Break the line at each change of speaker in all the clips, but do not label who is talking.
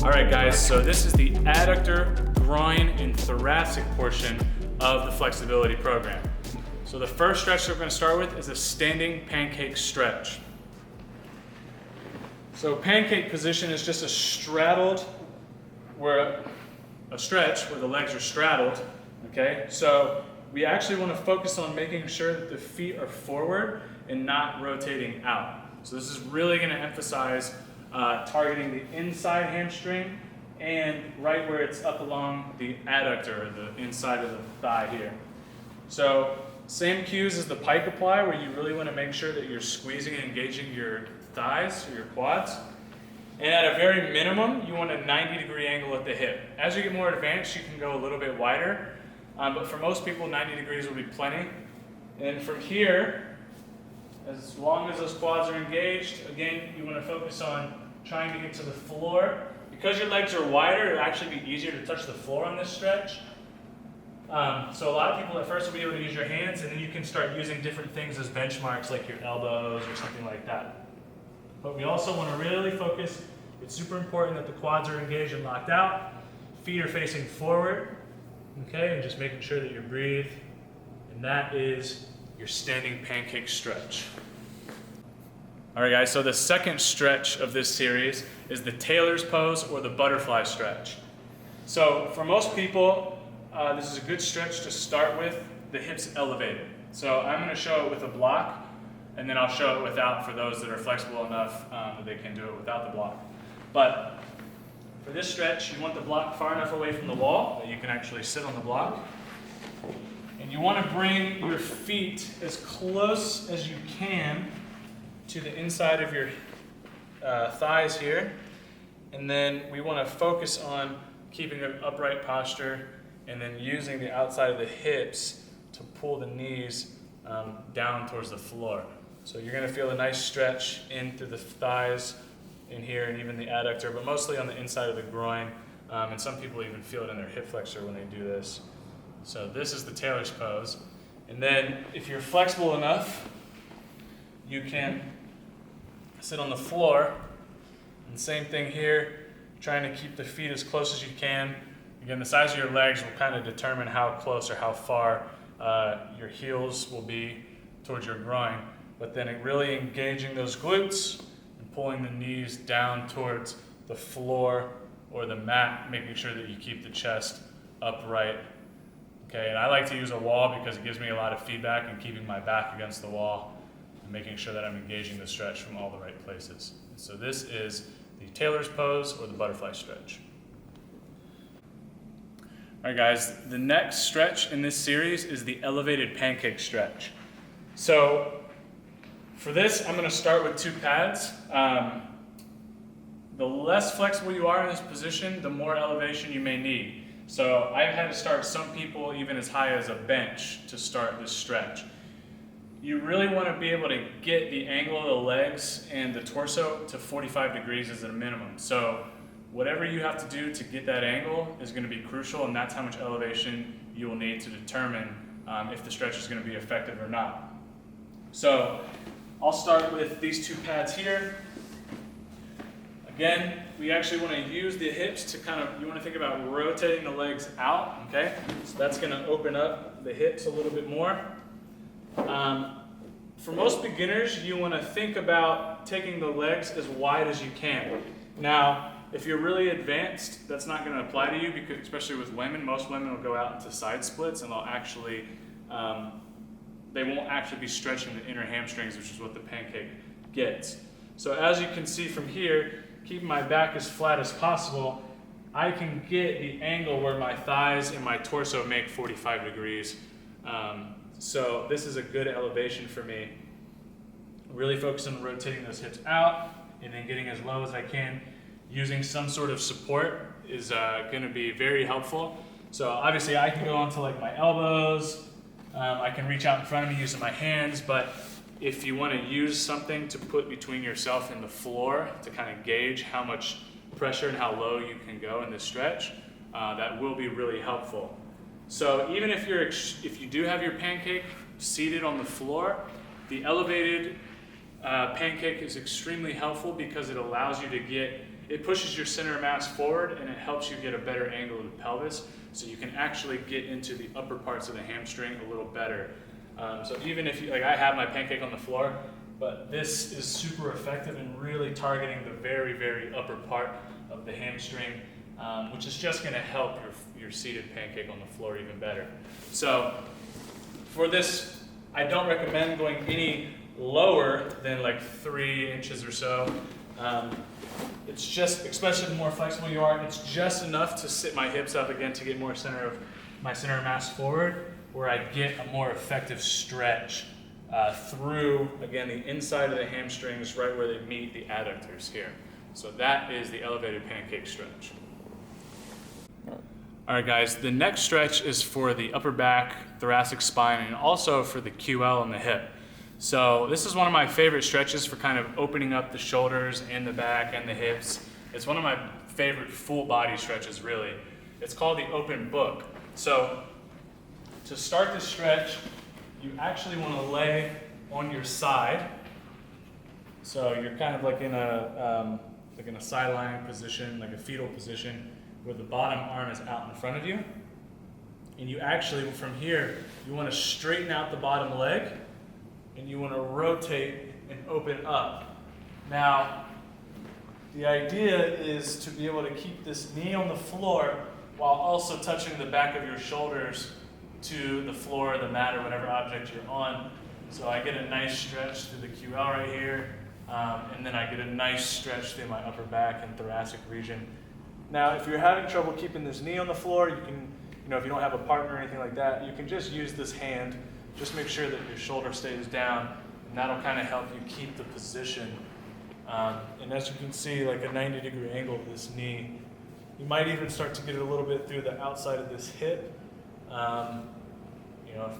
All right, guys, so this is the adductor, groin, and thoracic portion of the flexibility program. So the first stretch that we're going to start with is a standing pancake stretch. So pancake position is just a stretch where the legs are straddled, okay? So we actually want to focus on making sure that the feet are forward and not rotating out. So this is really going to emphasize targeting the inside hamstring and right where it's up along the adductor, or the inside of the thigh here. So same cues as the pike apply, where you really want to make sure that you're squeezing and engaging your thighs or your quads. And at a very minimum, you want a 90-degree angle at the hip. As you get more advanced, you can go a little bit wider, but for most people, 90 degrees will be plenty. And from here, as long as those quads are engaged, again, you want to focus on trying to get to the floor. Because your legs are wider, it'll actually be easier to touch the floor on this stretch. So a lot of people at first will be able to use your hands, and then you can start using different things as benchmarks, like your elbows or something like that. But we also want to really focus. It's super important that the quads are engaged and locked out. Feet are facing forward, okay, and just making sure that you breathe. And that is your standing pancake stretch. All right, guys, so the second stretch of this series is the tailor's pose, or the butterfly stretch. So for most people, this is a good stretch to start with the hips elevated. So I'm going to show it with a block, and then I'll show it without for those that are flexible enough that they can do it without the block. But for this stretch, you want the block far enough away from the wall that you can actually sit on the block. And you want to bring your feet as close as you can to the inside of your thighs here. And then we want to focus on keeping an upright posture and then using the outside of the hips to pull the knees down towards the floor. So you're going to feel a nice stretch in through the thighs in here, and even the adductor, but mostly on the inside of the groin. And some people even feel it in their hip flexor when they do this. So this is the tailor's pose. And then if you're flexible enough, you can sit on the floor. And same thing here, trying to keep the feet as close as you can. Again, the size of your legs will kind of determine how close or how far your heels will be towards your groin. But then really engaging those glutes and pulling the knees down towards the floor or the mat, making sure that you keep the chest upright. Okay, and I like to use a wall because it gives me a lot of feedback and keeping my back against the wall and making sure that I'm engaging the stretch from all the right places. And so this is the tailor's pose, or the butterfly stretch. All right, guys, the next stretch in this series is the elevated pancake stretch. So for this, I'm going to start with 2 pads. The less flexible you are in this position, the more elevation you may need. So I've had to start some people even as high as a bench to start this stretch. You really want to be able to get the angle of the legs and the torso to 45 degrees as a minimum. So whatever you have to do to get that angle is going to be crucial, and that's how much elevation you will need to determine if the stretch is going to be effective or not. So I'll start with these 2 pads here. Again, we actually want to use the hips to you want to think about rotating the legs out, okay? So that's going to open up the hips a little bit more. For most beginners, you want to think about taking the legs as wide as you can. Now, if you're really advanced, that's not going to apply to you, because especially with women, most women will go out into side splits, and they'll actually, they won't actually be stretching the inner hamstrings, which is what the pancake gets. So as you can see from here, keeping my back as flat as possible, I can get the angle where my thighs and my torso make 45 degrees. So this is a good elevation for me. Really focus on rotating those hips out and then getting as low as I can. Using some sort of support is going to be very helpful. So obviously I can go onto like my elbows. I can reach out in front of me using my hands, but if you want to use something to put between yourself and the floor to kind of gauge how much pressure and how low you can go in this stretch, that will be really helpful. So even if you do have your pancake seated on the floor, the elevated pancake is extremely helpful because it allows you to get it pushes your center of mass forward and it helps you get a better angle of the pelvis, so you can actually get into the upper parts of the hamstring a little better. So even if you, like I have my pancake on the floor, but this is super effective in really targeting the very, very upper part of the hamstring, which is just gonna help your seated pancake on the floor even better. So for this, I don't recommend going any lower than like 3 inches or so. It's just, especially the more flexible you are, it's just enough to sit my hips up again to get more center of mass forward, where I get a more effective stretch through, again, the inside of the hamstrings, right where they meet the adductors here. So that is the elevated pancake stretch. All right, guys, the next stretch is for the upper back, thoracic spine, and also for the QL and the hip. So this is one of my favorite stretches for kind of opening up the shoulders and the back and the hips. It's one of my favorite full body stretches, really. It's called the open book. So to start this stretch, you actually want to lay on your side. So you're kind of like in a sideline position, like a fetal position, where the bottom arm is out in front of you. And you actually, from here, you want to straighten out the bottom leg, and you want to rotate and open up. Now, the idea is to be able to keep this knee on the floor while also touching the back of your shoulders to the floor, the mat, or whatever object you're on. So I get a nice stretch through the QL right here, and then I get a nice stretch through my upper back and thoracic region. Now, if you're having trouble keeping this knee on the floor, you can, if you don't have a partner or anything like that, you can just use this hand. Just make sure that your shoulder stays down, and that'll kind of help you keep the position. And as you can see, like a 90-degree angle of this knee. You might even start to get it a little bit through the outside of this hip.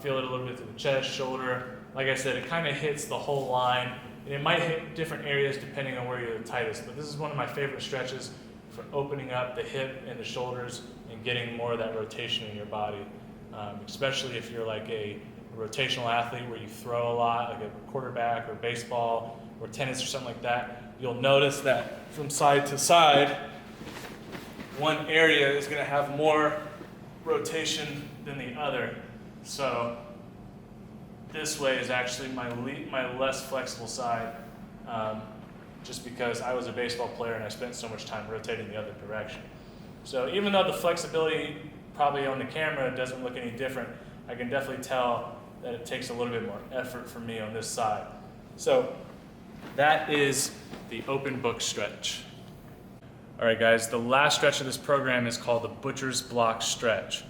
Feel it a little bit through the chest, shoulder. Like I said, it kind of hits the whole line, and it might hit different areas depending on where you're the tightest. But this is one of my favorite stretches for opening up the hip and the shoulders and getting more of that rotation in your body, especially if you're like a rotational athlete where you throw a lot, like a quarterback or baseball or tennis or something like that. You'll notice that from side to side, one area is going to have more rotation than the other. So this way is actually my less flexible side, just because I was a baseball player and I spent so much time rotating the other direction. So even though the flexibility probably on the camera doesn't look any different, I can definitely tell that it takes a little bit more effort for me on this side. So that is the open book stretch. All right, guys, the last stretch of this program is called the butcher's block stretch.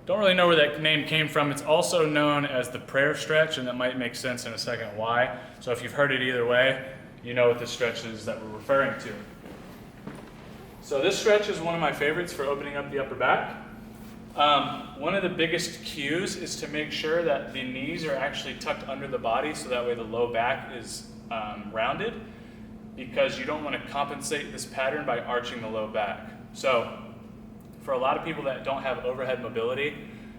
Don't really know where that name came from. It's also known as the prayer stretch, and that might make sense in a second why. So if you've heard it either way, you know what this stretch is that we're referring to. So this stretch is one of my favorites for opening up the upper back. One of the biggest cues is to make sure that the knees are actually tucked under the body, so that way the low back is rounded, because you don't want to compensate this pattern by arching the low back. So for a lot of people that don't have overhead mobility,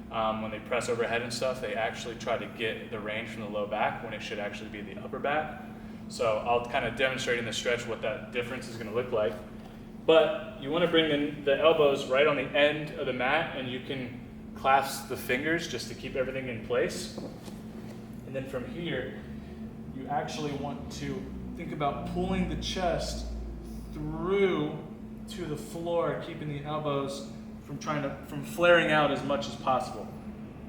when they press overhead and stuff, they actually try to get the range from the low back when it should actually be the upper back. So I'll kind of demonstrate in the stretch what that difference is going to look like. But you want to bring the elbows right on the end of the mat, and you can clasp the fingers just to keep everything in place. And then from here, you actually want to think about pulling the chest through to the floor, keeping the elbows from flaring out as much as possible.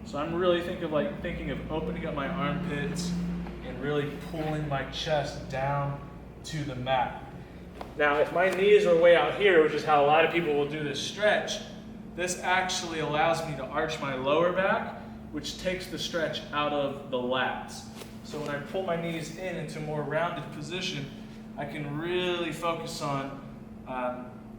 So I'm really thinking of opening up my armpits and really pulling my chest down to the mat. Now, if my knees are way out here, which is how a lot of people will do this stretch, this actually allows me to arch my lower back, which takes the stretch out of the lats. So when I pull my knees into a more rounded position, I can really focus on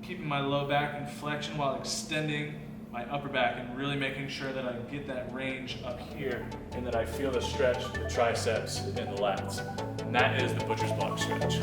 keeping my low back in flexion while extending my upper back and really making sure that I get that range up here and that I feel the stretch, the triceps, and the lats. And that is the butcher's block stretch.